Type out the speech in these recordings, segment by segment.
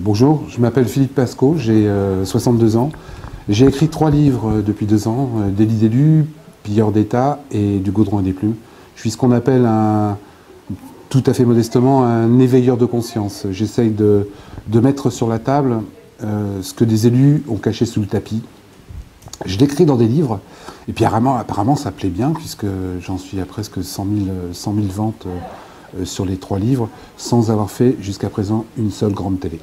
Bonjour, je m'appelle Philippe Pascot, j'ai 62 ans. J'ai écrit 3 livres depuis 2 ans, Délit d'élu, Pilleurs d'État et Du goudron et des plumes. Je suis ce qu'on appelle tout à fait modestement, un éveilleur de conscience. J'essaye de mettre sur la table ce que des élus ont caché sous le tapis. Je l'écris dans des livres, et puis apparemment ça plaît bien, puisque j'en suis à presque 100 000 ventes sur les 3 livres, sans avoir fait jusqu'à présent une seule grande télé.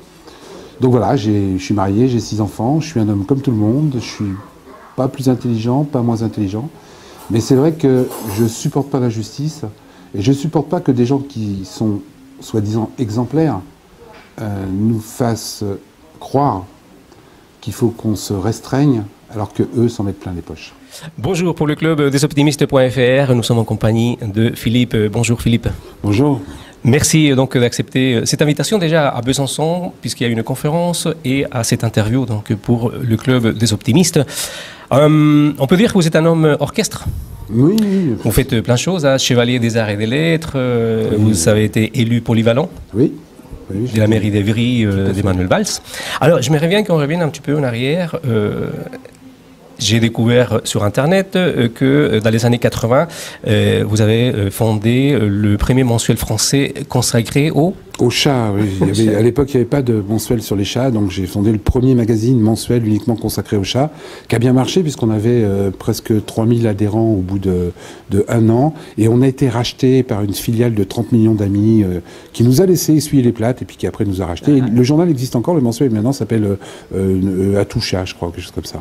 Donc voilà, je suis marié, j'ai 6 enfants, je suis un homme comme tout le monde, je suis pas plus intelligent, pas moins intelligent, mais c'est vrai que je supporte pas l'injustice, et je supporte pas que des gens qui sont soi-disant exemplaires nous fassent croire qu'il faut qu'on se restreigne, alors qu'eux s'en mettent plein les poches. Bonjour pour le club desoptimistes.fr, nous sommes en compagnie de Philippe. Bonjour Philippe. Bonjour. Merci donc d'accepter cette invitation déjà à Besançon, puisqu'il y a une conférence, et à cette interview donc pour le club des optimistes. On peut dire que vous êtes un homme orchestre. Oui. Vous faites plein de choses, hein, chevalier des arts et des lettres, oui. Vous avez été élu polyvalent. Oui. De la mairie d'Evry, d'Emmanuel Valls. Alors, j'aimerais bien qu'on revienne un petit peu en arrière. J'ai découvert sur Internet que dans les années 80, vous avez fondé le premier mensuel français consacré au chat. Oui. À l'époque, il n'y avait pas de mensuel sur les chats, donc j'ai fondé le premier magazine mensuel uniquement consacré aux chats, qui a bien marché puisqu'on avait presque 3000 adhérents au bout de 1 an, et on a été racheté par une filiale de 30 millions d'amis qui nous a laissé essuyer les plates et puis qui après nous a racheté. Le journal existe encore, le mensuel maintenant s'appelle À tout chat, je crois, quelque chose comme ça.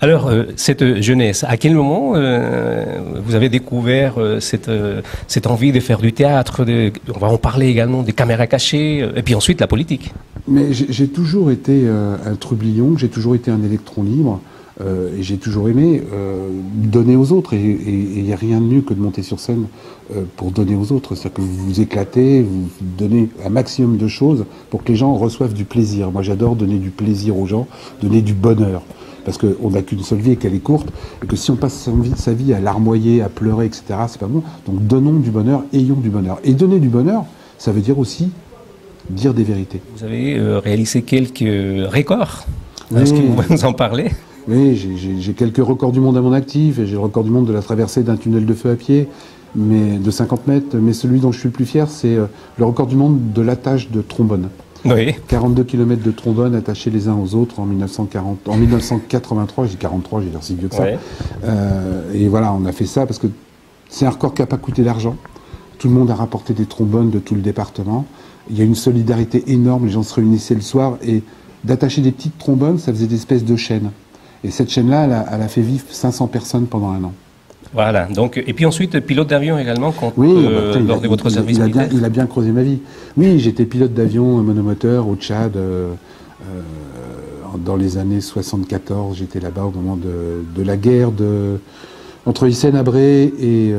Alors, cette jeunesse, à quel moment vous avez découvert cette envie de faire du théâtre, on va en parler également, des caméras cachées, et puis ensuite la politique? Mais j'ai toujours été un trublion, j'ai toujours été un électron libre, et j'ai toujours aimé donner aux autres, et il n'y a rien de mieux que de monter sur scène pour donner aux autres. C'est-à-dire que vous vous éclatez, vous donnez un maximum de choses pour que les gens reçoivent du plaisir. Moi j'adore donner du plaisir aux gens, donner du bonheur. Parce qu'on n'a qu'une seule vie et qu'elle est courte, et que si on passe sa vie à larmoyer, à pleurer, etc., c'est pas bon. Donc donnons du bonheur, ayons du bonheur. Et donner du bonheur, ça veut dire aussi dire des vérités. Vous avez réalisé quelques records. Est-ce que vous pouvez nous en parler? Oui, j'ai quelques records du monde à mon actif, et j'ai le record du monde de la traversée d'un tunnel de feu à pied, mais de 50 mètres, mais celui dont je suis le plus fier, c'est le record du monde de l'attache de trombone. Oui. 42 km de trombone attachés les uns aux autres en 1983, j'ai 43, j'ai l'air si vieux que ça. Ouais. Et voilà, on a fait ça parce que c'est un record qui n'a pas coûté d'argent. Tout le monde a rapporté des trombones de tout le département. Il y a une solidarité énorme, les gens se réunissaient le soir, et d'attacher des petites trombones, ça faisait des espèces de chaînes. Et cette chaîne-là, elle a fait vivre 500 personnes pendant 1 an. Voilà, donc, et puis ensuite, pilote d'avion également, lors de votre service militaire. Il a bien creusé ma vie. Oui, j'étais pilote d'avion monomoteur au Tchad. Dans les années 74, j'étais là-bas au moment de la guerre entre Hissène Habré et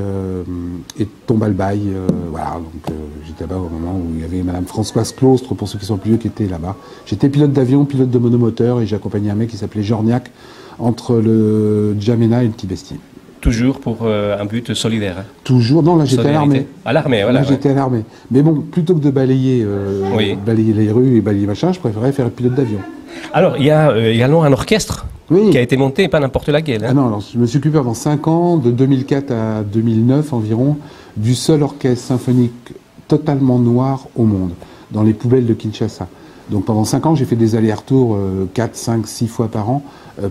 Tombalbaye. Voilà, donc j'étais là-bas au moment où il y avait Madame Françoise Claustre, pour ceux qui sont plus vieux, qui était là-bas. J'étais pilote d'avion, pilote de monomoteur, et j'accompagnais un mec qui s'appelait Jorniak entre le Djamena et le Tibesti. Toujours pour un but solidaire. Hein. Toujours. Non, là j'étais à l'armée. À l'armée, voilà. Là j'étais à l'armée. Mais bon, plutôt que de balayer les rues et balayer machin, je préférais faire pilote d'avion. Alors, il y a également un orchestre qui a été monté, pas n'importe laquelle. Hein. Ah non, alors, je me suis occupé pendant 5 ans, de 2004 à 2009 environ, du seul orchestre symphonique totalement noir au monde, dans les poubelles de Kinshasa. Donc pendant 5 ans, j'ai fait des allers-retours 4, 5, 6 fois par an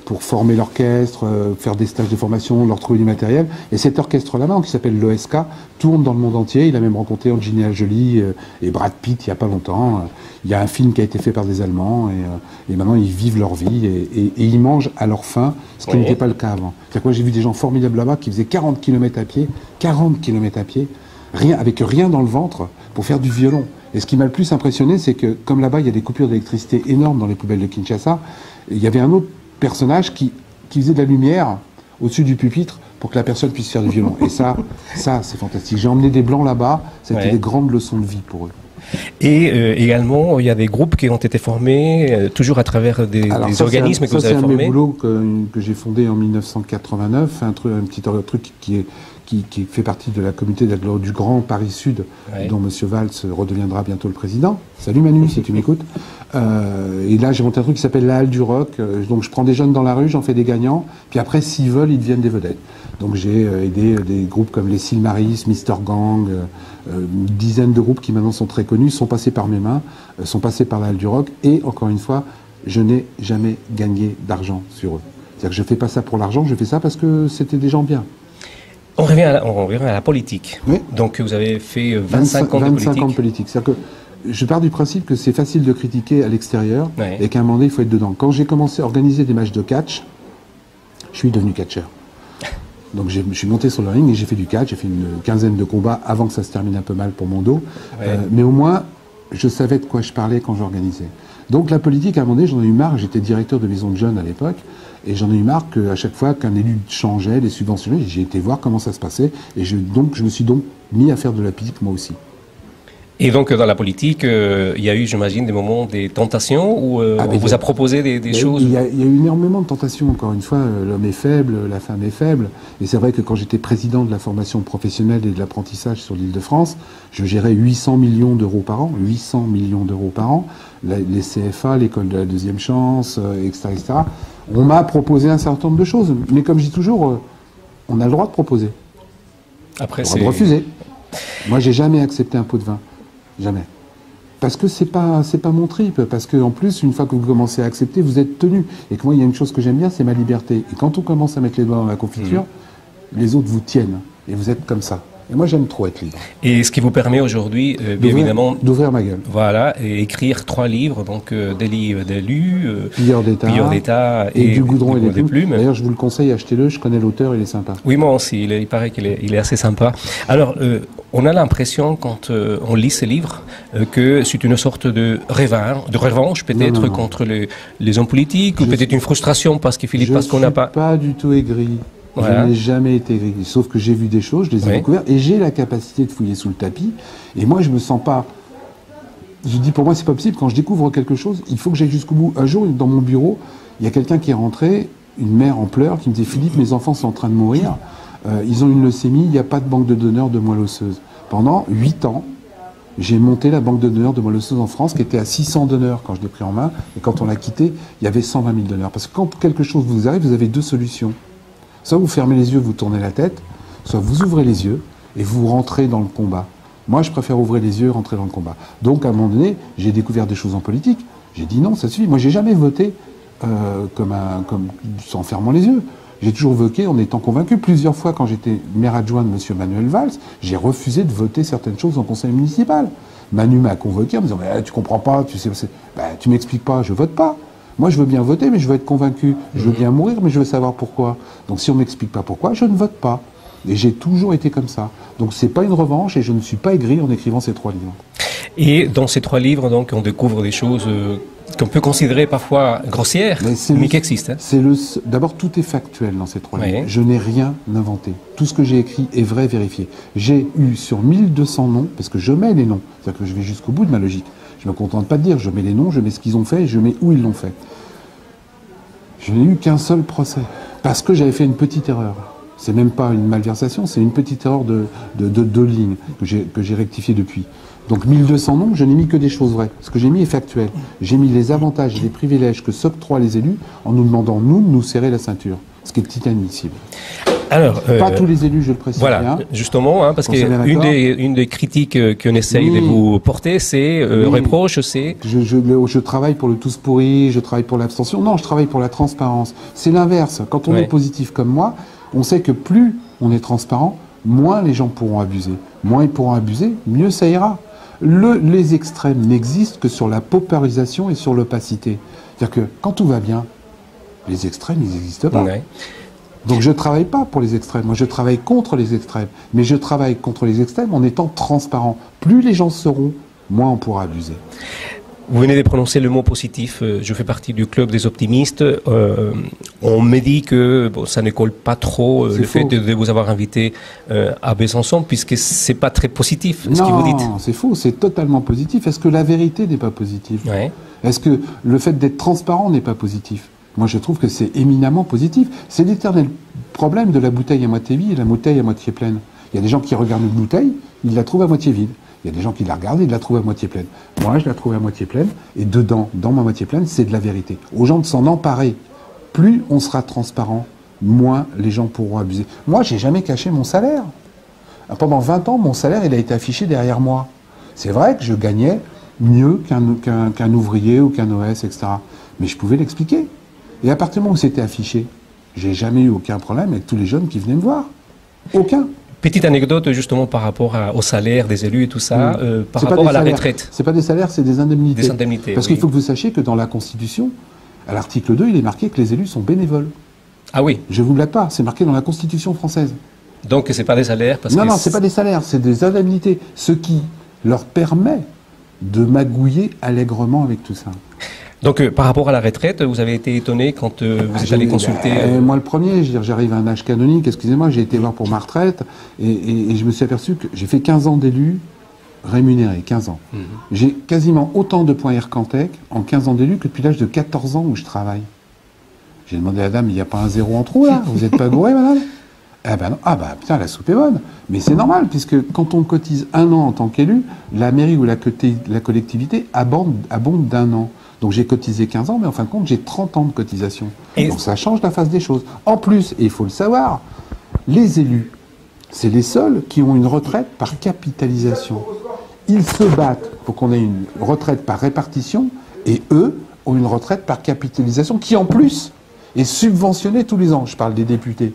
pour former l'orchestre, faire des stages de formation, leur trouver du matériel. Et cet orchestre-là, qui s'appelle l'OSK, tourne dans le monde entier. Il a même rencontré Angelina Jolie et Brad Pitt il n'y a pas longtemps. Il y a un film qui a été fait par des Allemands et maintenant ils vivent leur vie et ils mangent à leur faim, ce qui n'était pas le cas avant. C'est-à-dire que moi j'ai vu des gens formidables là-bas qui faisaient 40 km à pied, avec rien dans le ventre pour faire du violon. Et ce qui m'a le plus impressionné, c'est que, comme là-bas, il y a des coupures d'électricité énormes dans les poubelles de Kinshasa, il y avait un autre personnage qui faisait de la lumière au-dessus du pupitre pour que la personne puisse faire du violon. Et ça c'est fantastique. J'ai emmené des Blancs là-bas, c'était des grandes leçons de vie pour eux. Et également, il y a des groupes qui ont été formés, toujours à travers des organismes que vous avez formés. C'est un de mes boulots que j'ai fondé en 1989, un petit truc qui qui fait partie de la communauté du Grand Paris Sud, dont M. Valls redeviendra bientôt le président. Salut Manu, si tu m'écoutes. Et là, j'ai monté un truc qui s'appelle la Halle du Rock. Donc je prends des jeunes dans la rue, j'en fais des gagnants, puis après, s'ils veulent, ils deviennent des vedettes. Donc j'ai aidé des groupes comme les Silmaris, Mister Gang, une dizaine de groupes qui maintenant sont très connus, sont passés par mes mains, sont passés par la Halle du Rock, et encore une fois, je n'ai jamais gagné d'argent sur eux. C'est-à-dire que je ne fais pas ça pour l'argent, je fais ça parce que c'était des gens bien. On revient à la politique. Oui. Donc vous avez fait 25 ans de politique. 25 ans de politique. C'est-à-dire que je pars du principe que c'est facile de critiquer à l'extérieur et qu'à un moment donné, il faut être dedans. Quand j'ai commencé à organiser des matchs de catch, je suis devenu catcheur. Donc je suis monté sur le ring et j'ai fait du catch, j'ai fait une quinzaine de combats avant que ça se termine un peu mal pour mon dos. Mais au moins, je savais de quoi je parlais quand j'organisais. Donc la politique, à un moment donné, j'en ai eu marre. J'étais directeur de maison de jeunes à l'époque. Et j'en ai eu marre qu'à chaque fois qu'un élu changeait, les subventionnaient, j'ai été voir comment ça se passait. Et je me suis donc mis à faire de la politique moi aussi. Et donc dans la politique, il y a eu, j'imagine, des moments, des tentations où on vous a proposé des choses. Il y a eu énormément de tentations, encore une fois. L'homme est faible, la femme est faible. Et c'est vrai que quand j'étais président de la formation professionnelle et de l'apprentissage sur l'Île-de-France, je gérais 800 millions d'euros par an. 800 millions d'euros par an. Les CFA, l'école de la deuxième chance, etc., etc. On m'a proposé un certain nombre de choses. Mais comme je dis toujours, on a le droit de proposer. Après, on a le droit de refuser. Moi, j'ai jamais accepté un pot de vin. Jamais. Parce que c'est pas mon trip. Parce qu'en plus, une fois que vous commencez à accepter, vous êtes tenu. Et que moi, il y a une chose que j'aime bien, c'est ma liberté. Et quand on commence à mettre les doigts dans la confiture, les autres vous tiennent. Et vous êtes comme ça. Et moi, j'aime trop être libre. Et ce qui vous permet aujourd'hui, bien évidemment, d'ouvrir ma gueule. Voilà, et écrire 3 livres, donc des livres d'élus, Pilleurs d'État et du goudron et des plumes. D'ailleurs, je vous le conseille, achetez-le, je connais l'auteur, il est sympa. Oui, moi aussi, il paraît qu'il est assez sympa. Alors, on a l'impression, quand on lit ces livres, que c'est une sorte de revanche peut-être contre les hommes politiques, ou peut-être une frustration parce que Philippe, parce qu'on n'a pas... Je ne suis pas du tout aigri. Voilà. Je n'ai jamais été aigri. Sauf que j'ai vu des choses, je les ai découvertes, et j'ai la capacité de fouiller sous le tapis. Et moi, je me sens pas... Je dis, pour moi, c'est pas possible. Quand je découvre quelque chose, il faut que j'aille jusqu'au bout. Un jour, dans mon bureau, il y a quelqu'un qui est rentré, une mère en pleurs, qui me dit « Philippe, mes enfants sont en train de mourir. Ils ont une leucémie, il n'y a pas de banque de donneurs de moelle osseuse. » Pendant 8 ans, j'ai monté la banque de donneurs de moelle osseuse en France, qui était à 600 donneurs quand je l'ai pris en main. Et quand on l'a quitté, il y avait 120 000 donneurs. Parce que quand quelque chose vous arrive, vous avez 2 solutions. Soit vous fermez les yeux, vous tournez la tête, soit vous ouvrez les yeux et vous rentrez dans le combat. Moi, je préfère ouvrir les yeux et rentrer dans le combat. Donc, à un moment donné, j'ai découvert des choses en politique. J'ai dit non, ça suffit. Moi, j'ai jamais voté en fermant les yeux. J'ai toujours voté en étant convaincu. Plusieurs fois, quand j'étais maire adjoint de M. Manuel Valls, j'ai refusé de voter certaines choses en conseil municipal. Manu m'a convoqué en me disant « Tu comprends pas, tu m'expliques pas, je vote pas ». Moi, je veux bien voter, mais je veux être convaincu. Je veux bien mourir, mais je veux savoir pourquoi. Donc, si on ne m'explique pas pourquoi, je ne vote pas. Et j'ai toujours été comme ça. Donc, ce n'est pas une revanche, et je ne suis pas aigri en écrivant ces 3 livres. Et dans ces 3 livres, donc, on découvre des choses qu'on peut considérer parfois grossières, mais qui existent. Hein. D'abord, tout est factuel dans ces 3 livres. Je n'ai rien inventé. Tout ce que j'ai écrit est vrai, vérifié. J'ai eu sur 1200 noms, parce que je mets les noms, c'est-à-dire que je vais jusqu'au bout de ma logique. Je ne me contente pas de dire, je mets les noms, je mets ce qu'ils ont fait et je mets où ils l'ont fait. Je n'ai eu qu'un seul procès, parce que j'avais fait une petite erreur. C'est même pas une malversation, c'est une petite erreur de 2 lignes que j'ai rectifié depuis. Donc 1200 noms, je n'ai mis que des choses vraies. Ce que j'ai mis est factuel. J'ai mis les avantages et les privilèges que s'octroient les élus en nous demandant, nous, de nous serrer la ceinture. Ce qui est inadmissible. Alors, pas tous les élus, je le précise. Voilà, bien, justement, hein, parce qu'une des critiques qu'on essaye de vous porter, c'est reproche, c'est... Je travaille pour le tous pourri, je travaille pour l'abstention. Non, je travaille pour la transparence. C'est l'inverse. Quand on est positif comme moi, on sait que plus on est transparent, moins les gens pourront abuser. Moins ils pourront abuser, mieux ça ira. Les extrêmes n'existent que sur la paupérisation et sur l'opacité. C'est-à-dire que quand tout va bien, les extrêmes, ils n'existent pas. Ouais. Donc je ne travaille pas pour les extrêmes, moi je travaille contre les extrêmes. Mais je travaille contre les extrêmes en étant transparent. Plus les gens seront, moins on pourra abuser. Vous venez de prononcer le mot positif, je fais partie du club des optimistes. On me dit que ça ne colle pas trop le fait de vous avoir invité à Besançon, puisque c'est pas très positif ce que vous dites. Non, c'est faux, c'est totalement positif. Est-ce que la vérité n'est pas positive? Est-ce que le fait d'être transparent n'est pas positif? Moi, je trouve que c'est éminemment positif. C'est l'éternel problème de la bouteille à moitié vide et la bouteille à moitié pleine. Il y a des gens qui regardent une bouteille, ils la trouvent à moitié vide. Il y a des gens qui la regardent et ils la trouvent à moitié pleine. Moi, je la trouve à moitié pleine, et dedans, dans ma moitié pleine, c'est de la vérité. Aux gens de s'en emparer. Plus on sera transparent, moins les gens pourront abuser. Moi, j'ai jamais caché mon salaire. Pendant 20 ans, mon salaire, il a été affiché derrière moi. C'est vrai que je gagnais mieux qu'un ouvrier ou qu'un OS, etc. Mais je pouvais l'expliquer. Et à partir du moment où c'était affiché, j'ai jamais eu aucun problème avec tous les jeunes qui venaient me voir. Aucun. Petite anecdote justement par rapport au salaire des élus et tout ça, par rapport à la retraite. C'est pas des salaires, c'est des indemnités. Des indemnités, parce qu'il faut que vous sachiez que dans la Constitution, à l'article 2, il est marqué que les élus sont bénévoles. Ah oui. Je ne vous blague pas, c'est marqué dans la Constitution française. Donc c'est pas des salaires parce Non, que non, c'est pas des salaires, c'est des indemnités. Ce qui leur permet de magouiller allègrement avec tout ça. Donc par rapport à la retraite, vous avez été étonné quand vous êtes allé consulter Moi le premier, je veux dire, j'arrive à un âge canonique, excusez-moi, j'ai été voir pour ma retraite et je me suis aperçu que j'ai fait 15 ans d'élu rémunéré, 15 ans. J'ai quasiment autant de points Ircantec en 15 ans d'élu que depuis l'âge de 14 ans où je travaille. J'ai demandé à la dame, il n'y a pas un zéro en trop là? Vous n'êtes pas gouré, madame? Eh ben non. Ah bah putain, la soupe est bonne. Mais c'est normal, puisque quand on cotise un an en tant qu'élu, la mairie ou la collectivité abonde d'un an. Donc j'ai cotisé 15 ans, mais en fin de compte, j'ai 30 ans de cotisation. Donc ça change la face des choses. En plus, et il faut le savoir, les élus, c'est les seuls qui ont une retraite par capitalisation. Ils se battent pour qu'on ait une retraite par répartition, et eux ont une retraite par capitalisation qui, en plus, est subventionnée tous les ans. Je parle des députés.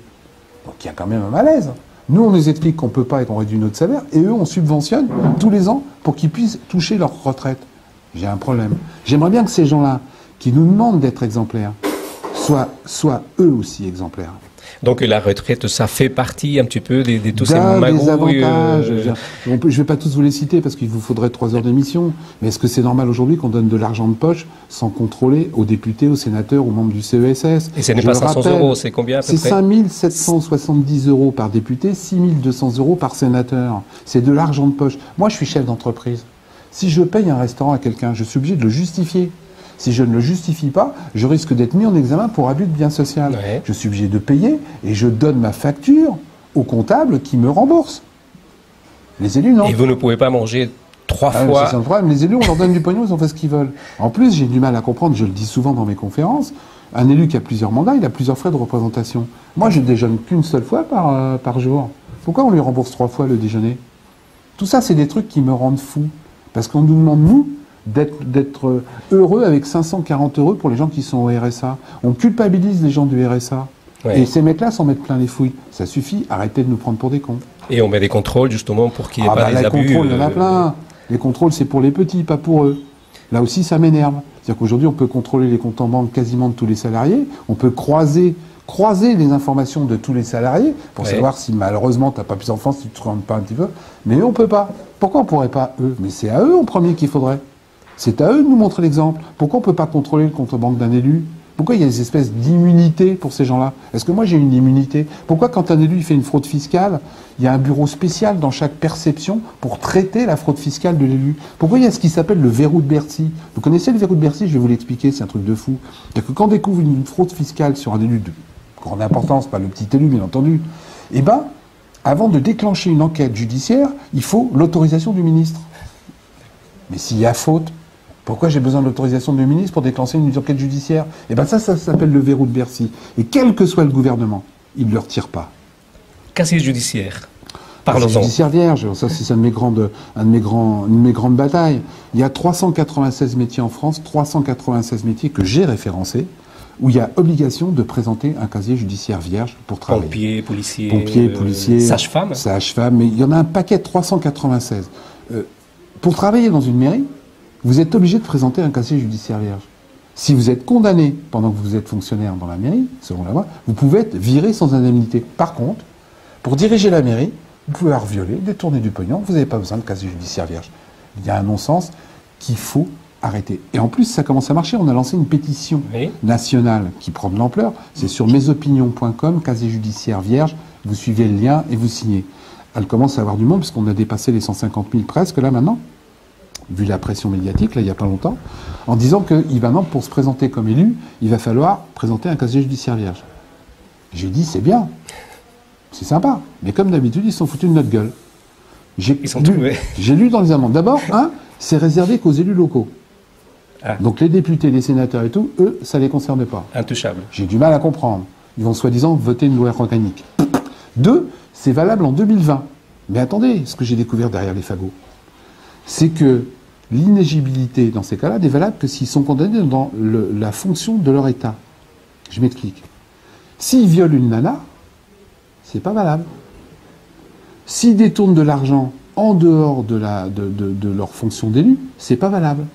Donc il y a quand même un malaise. Nous, on nous explique qu'on ne peut pas et qu'on réduit notre salaire, et eux, on subventionne tous les ans pour qu'ils puissent toucher leur retraite. J'ai un problème. J'aimerais bien que ces gens-là, qui nous demandent d'être exemplaires, soient eux aussi exemplaires. Donc la retraite, ça fait partie un petit peu de tous ces magouilles. Des avantages. Je ne vais pas tous vous les citer parce qu'il vous faudrait 3 heures d'émission. Mais est-ce que c'est normal aujourd'hui qu'on donne de l'argent de poche sans contrôler aux députés, aux sénateurs, aux membres du CESS? Et ce n'est pas 500 euros, c'est combien à peu près? C'est 5 770 euros par député, 6 200 euros par sénateur. C'est de l'argent de poche. Moi, je suis chef d'entreprise. Si je paye un restaurant à quelqu'un, je suis obligé de le justifier. Si je ne le justifie pas, je risque d'être mis en examen pour abus de bien social. Ouais. Je suis obligé de payer et je donne ma facture au comptable qui me rembourse. Les élus, non. Et vous ne pouvez pas manger 3 fois. C'est un problème. Les élus, on leur donne du pognon, ils en font ce qu'ils veulent. En plus, j'ai du mal à comprendre, je le dis souvent dans mes conférences, un élu qui a plusieurs mandats, il a plusieurs frais de représentation. Moi, je déjeune qu'une seule fois par jour. Pourquoi on lui rembourse 3 fois le déjeuner? Tout ça, c'est des trucs qui me rendent fou. Parce qu'on nous demande, nous, d'être heureux avec 540 € pour les gens qui sont au RSA. On culpabilise les gens du RSA. Ouais. Et ces mecs-là s'en mettent plein les fouilles. Ça suffit, arrêtez de nous prendre pour des cons. Et on met des contrôles justement pour qu'il n'y ait pas des abus. Les contrôles, il y en a plein. Les contrôles, c'est pour les petits, pas pour eux. Là aussi, ça m'énerve. C'est-à-dire qu'aujourd'hui, on peut contrôler les comptes en banque quasiment de tous les salariés. On peut croiser les informations de tous les salariés pour savoir si malheureusement tu n'as pas plus d'enfants, si tu te rends pas un petit peu. Mais eux, on ne peut pas. Pourquoi on ne pourrait pas eux? Mais c'est à eux en premier qu'il faudrait. C'est à eux de nous montrer l'exemple. Pourquoi on ne peut pas contrôler le compte banque d'un élu? Pourquoi il y a des espèces d'immunité pour ces gens-là? Est-ce que moi j'ai une immunité? Pourquoi quand un élu il fait une fraude fiscale, il y a un bureau spécial dans chaque perception pour traiter la fraude fiscale de l'élu? Pourquoi il y a ce qui s'appelle le verrou de Bercy? Vous connaissez le verrou de Bercy? Je vais vous l'expliquer, c'est un truc de fou. C'est-à-dire que quand on découvre une fraude fiscale sur un élu de grande importance, pas le petit élu bien entendu, eh ben, avant de déclencher une enquête judiciaire, il faut l'autorisation du ministre. Mais s'il y a faute, pourquoi j'ai besoin de l'autorisation du ministre pour déclencher une enquête judiciaire? Eh bien ça s'appelle le verrou de Bercy. Et quel que soit le gouvernement, il ne le retire pas. Casier judiciaire. Parlons-en. Casier judiciaire vierge, ça c'est une de mes grandes batailles. Il y a 396 métiers en France, 396 métiers que j'ai référencés, où il y a obligation de présenter un casier judiciaire vierge pour travailler. Pompiers, policiers, sage-femme. Sage-femme, mais il y en a un paquet de 396. Pour travailler dans une mairie, vous êtes obligé de présenter un casier judiciaire vierge. Si vous êtes condamné pendant que vous êtes fonctionnaire dans la mairie, selon la loi, vous pouvez être viré sans indemnité. Par contre, pour diriger la mairie, vous pouvez avoir violé, détourner du pognon, vous n'avez pas besoin de casier judiciaire vierge. Il y a un non-sens qu'il faut arrêter. Et en plus, ça commence à marcher. On a lancé une pétition nationale qui prend de l'ampleur. C'est sur mesopinions.com, casier judiciaire vierge. Vous suivez le lien et vous signez. Elle commence à avoir du monde puisqu'on a dépassé les 150 000 presque là maintenant, vu la pression médiatique, là il n'y a pas longtemps, en disant que maintenant, pour se présenter comme élu, il va falloir présenter un casier judiciaire vierge. J'ai dit, c'est bien, c'est sympa. Mais comme d'habitude, ils se sont foutus de notre gueule. J'ai lu dans les amendes. D'abord, c'est réservé qu'aux élus locaux. Ah. Donc les députés, les sénateurs et tout, eux, ça ne les concerne pas. Intouchable. J'ai du mal à comprendre. Ils vont soi-disant voter une loi organique. 2, c'est valable en 2020. Mais attendez, ce que j'ai découvert derrière les fagots, c'est que l'inéligibilité dans ces cas-là n'est valable que s'ils sont condamnés dans la fonction de leur État. Je m'explique. S'ils violent une nana, c'est pas valable. S'ils détournent de l'argent en dehors de leur fonction d'élu, c'est pas valable.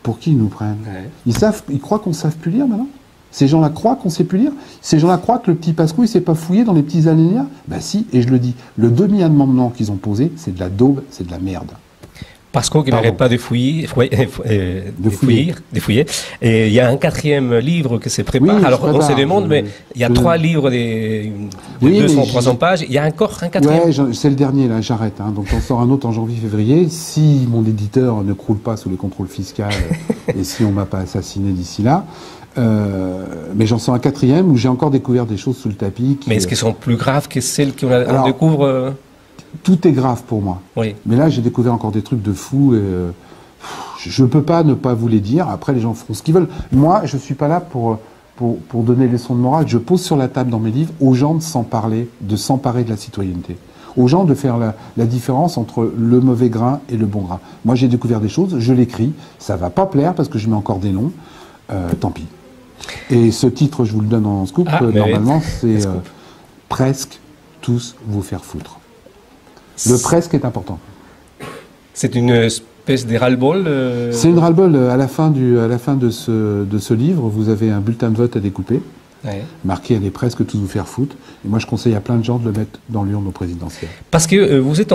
Pour qui ils nous prennent? Ils croient qu'on ne sait plus lire maintenant? Ces gens-là croient qu'on ne sait plus lire? Ces gens-là croient que le petit Pasco, il ne s'est pas fouillé dans les petits alinéas? Ben si, et je le dis, le demi-amendement qu'ils ont posé, c'est de la daube, c'est de la merde. Pasco qui n'arrête pas de fouiller. Et il y a un 4e livre qui se prépare. Oui, alors on se demande, mais il y a 3 livres de 200-300 pages. Il y a encore un 4e. Oui, c'est le dernier, là, j'arrête. Donc j'en sors un autre en janvier-février. Si mon éditeur ne croule pas sous les contrôles fiscaux et si on ne m'a pas assassiné d'ici là. Mais j'en sors un 4e où j'ai encore découvert des choses sous le tapis. Mais est-ce qu'elles sont plus graves que celles qu'on découvre Tout est grave pour moi. Oui. Mais là, j'ai découvert encore des trucs de fou. Je ne peux pas ne pas vous les dire. Après, les gens feront ce qu'ils veulent. Moi, je ne suis pas là pour donner les leçons de morale. Je pose sur la table dans mes livres aux gens de s'emparer de la citoyenneté. Aux gens de faire la différence entre le mauvais grain et le bon grain. Moi, j'ai découvert des choses, je l'écris. Ça ne va pas plaire parce que je mets encore des noms. Tant pis. Et ce titre, je vous le donne en scoop. Normalement, c'est presque tous vous faire foutre. Le presque est important. C'est une espèce de ras-le-bol C'est une ras-le-bol. À la fin de ce livre, vous avez un bulletin de vote à découper, marqué « Allez presque tous vous faire foutre ». Et moi, je conseille à plein de gens de le mettre dans l'urne au présidentiel. Parce que vous êtes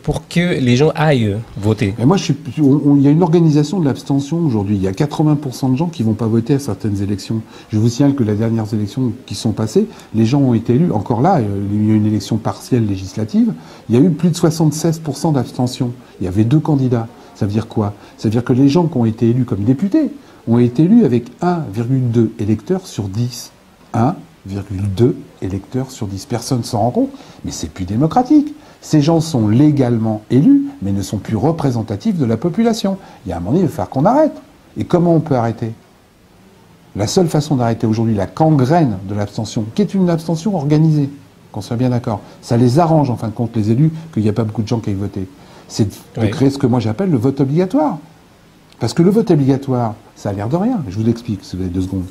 pour que les gens aillent voter. Et moi, il y a une organisation de l'abstention aujourd'hui. Il y a 80% de gens qui ne vont pas voter à certaines élections. Je vous signale que les dernières élections qui sont passées, les gens ont été élus. Encore là, il y a eu une élection partielle législative. Il y a eu plus de 76% d'abstention. Il y avait 2 candidats. Ça veut dire quoi? Ça veut dire que les gens qui ont été élus comme députés ont été élus avec 1,2 électeurs sur 10. 1,2 électeurs sur 10. Personne ne s'en rend compte, mais c'est plus démocratique. Ces gens sont légalement élus, mais ne sont plus représentatifs de la population. Il y a un moment donné, il va falloir qu'on arrête. Et comment on peut arrêter? La seule façon d'arrêter aujourd'hui la gangrène de l'abstention, qui est une abstention organisée, qu'on soit bien d'accord, ça les arrange en fin de compte, les élus, qu'il n'y a pas beaucoup de gens qui aillent voter, c'est de créer ce que moi j'appelle le vote obligatoire. Parce que le vote obligatoire, ça a l'air de rien. Je vous l'explique, si vous avez 2 secondes.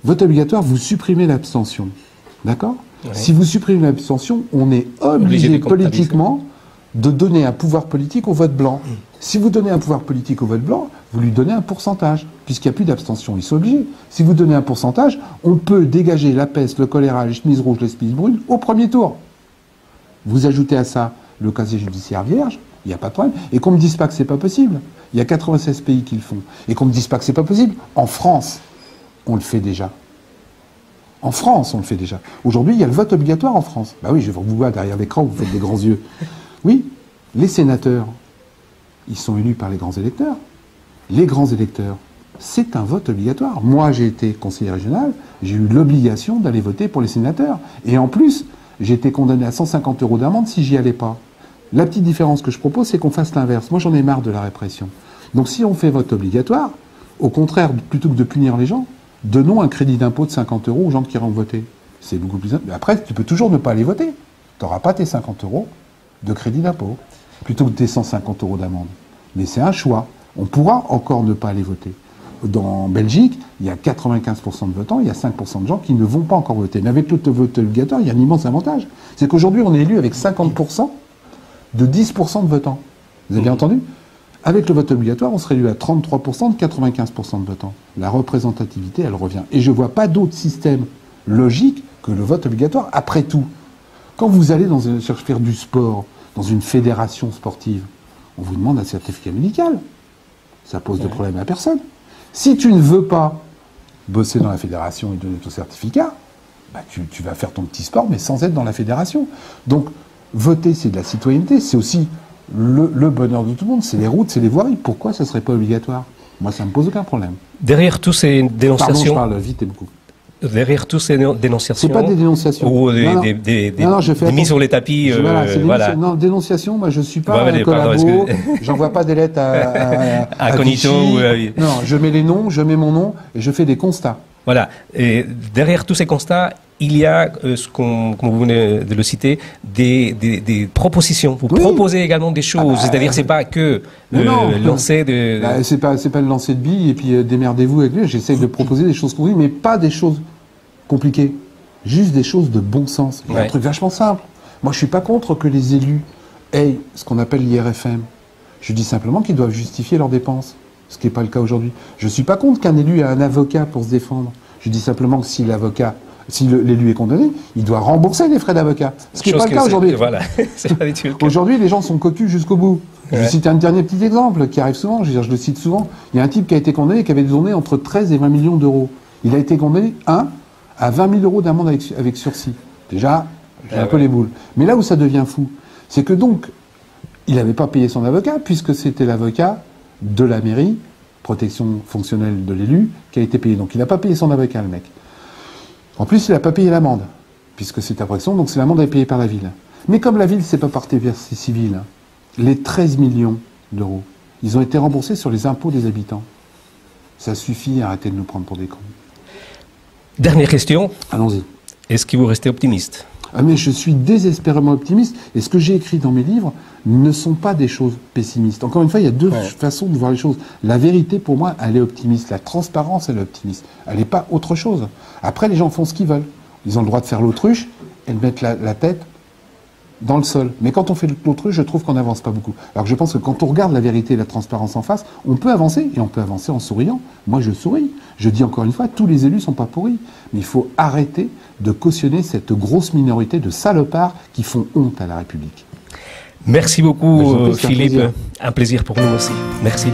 Vote obligatoire, vous supprimez l'abstention. D'accord? Si vous supprimez l'abstention, on est obligé politiquement de donner un pouvoir politique au vote blanc. Si vous donnez un pouvoir politique au vote blanc, vous lui donnez un pourcentage, puisqu'il n'y a plus d'abstention. Ils sont obligés. Si vous donnez un pourcentage, on peut dégager la peste, le choléra, les chemises rouges, les chemises brunes au premier tour. Vous ajoutez à ça le casier judiciaire vierge, il n'y a pas de problème. Et qu'on ne me dise pas que c'est pas possible. Il y a 96 pays qui le font. Et qu'on ne me dise pas que c'est pas possible. En France, on le fait déjà. En France, on le fait déjà. Aujourd'hui, il y a le vote obligatoire en France. Bah oui, je vous vois derrière l'écran, vous faites des grands yeux. Oui, les sénateurs, ils sont élus par les grands électeurs. Les grands électeurs, c'est un vote obligatoire. Moi, j'ai été conseiller régional, j'ai eu l'obligation d'aller voter pour les sénateurs. Et en plus, j'ai été condamné à 150 € d'amende si j'y allais pas. La petite différence que je propose, c'est qu'on fasse l'inverse. Moi, j'en ai marre de la répression. Donc si on fait vote obligatoire, au contraire, plutôt que de punir les gens, donnons un crédit d'impôt de 50 € aux gens qui iront voter. C'est beaucoup plus... Après, tu peux toujours ne pas aller voter. Tu n'auras pas tes 50 € de crédit d'impôt, plutôt que tes 150 € d'amende. Mais c'est un choix. On pourra encore ne pas aller voter. En Belgique, il y a 95% de votants, il y a 5% de gens qui ne vont pas encore voter. Mais avec le vote obligatoire, il y a un immense avantage. C'est qu'aujourd'hui, on est élu avec 50% de 10% de votants. Vous avez bien entendu? Avec le vote obligatoire, on serait élu à 33% de 95% de votants. La représentativité, elle revient. Et je ne vois pas d'autre système logique que le vote obligatoire. Après tout, quand vous allez faire du sport, dans une fédération sportive, on vous demande un certificat médical. Ça pose de problème à personne. Si tu ne veux pas bosser dans la fédération et donner ton certificat, bah tu vas faire ton petit sport, mais sans être dans la fédération. Donc, voter, c'est de la citoyenneté. C'est aussi le bonheur de tout le monde. C'est les routes, c'est les voiries. Pourquoi ça ne serait pas obligatoire? Moi, ça ne me pose aucun problème. Derrière tous ces dénonciations... Pardon, je parle vite et beaucoup. derrière toutes ces dénonciations... C'est pas des dénonciations. Ou des mises sur les tapis... voilà. Non, dénonciation, moi je suis pas un collabo, j'envoie pas des lettres à Cognito. Non, je mets les noms, je mets mon nom et je fais des constats. Voilà. Et derrière tous ces constats, il y a, comme vous venez de le citer, des propositions. Vous proposez également des choses. C'est-à-dire, c'est pas que lancer de... c'est pas le lancer de billes et puis démerdez-vous avec lui. J'essaie de proposer des choses compliquées, mais pas des choses compliquées. Juste des choses de bon sens. Un truc vachement simple. Moi, je suis pas contre que les élus aient ce qu'on appelle l'IRFM. Je dis simplement qu'ils doivent justifier leurs dépenses. Ce qui n'est pas le cas aujourd'hui. Je ne suis pas contre qu'un élu ait un avocat pour se défendre. Je dis simplement que si l'élu est condamné, il doit rembourser les frais d'avocat. Ce qui n'est pas le cas aujourd'hui. Voilà. Aujourd'hui, les gens sont cocus jusqu'au bout. Je vais citer un dernier petit exemple qui arrive souvent, je le cite souvent. Il y a un type qui a été condamné et qui avait donné entre 13 et 20 millions d'euros. Il a été condamné, à 20 000 euros d'amende avec sursis. Déjà, j'ai un peu les boules. Mais là où ça devient fou, c'est que donc, il n'avait pas payé son avocat, puisque c'était l'avocat de la mairie, protection fonctionnelle de l'élu, qui a été payé. Donc il n'a pas payé son avocat, le mec. En plus, il n'a pas payé l'amende, puisque c'est à protection, donc c'est l'amende est payée par la ville. Mais comme la ville, c'est pas partie versée civile, les 13 millions d'euros, ils ont été remboursés sur les impôts des habitants. Ça suffit, arrêtez de nous prendre pour des cons. Dernière question. Allons-y. Est-ce que vous restez optimiste ? Ah mais je suis désespérément optimiste, et ce que j'ai écrit dans mes livres ne sont pas des choses pessimistes. Encore une fois, il y a deux façons de voir les choses. La vérité, pour moi, elle est optimiste. La transparence, elle est optimiste. Elle n'est pas autre chose. Après, les gens font ce qu'ils veulent. Ils ont le droit de faire l'autruche et de mettre la tête dans le sol. Mais quand on fait l'autruche, je trouve qu'on n'avance pas beaucoup. Alors je pense que quand on regarde la vérité et la transparence en face, on peut avancer, et on peut avancer en souriant. Moi, je souris. Je dis encore une fois, tous les élus ne sont pas pourris. Mais il faut arrêter de cautionner cette grosse minorité de salopards qui font honte à la République. Merci beaucoup, Philippe. Un plaisir pour nous aussi. Merci.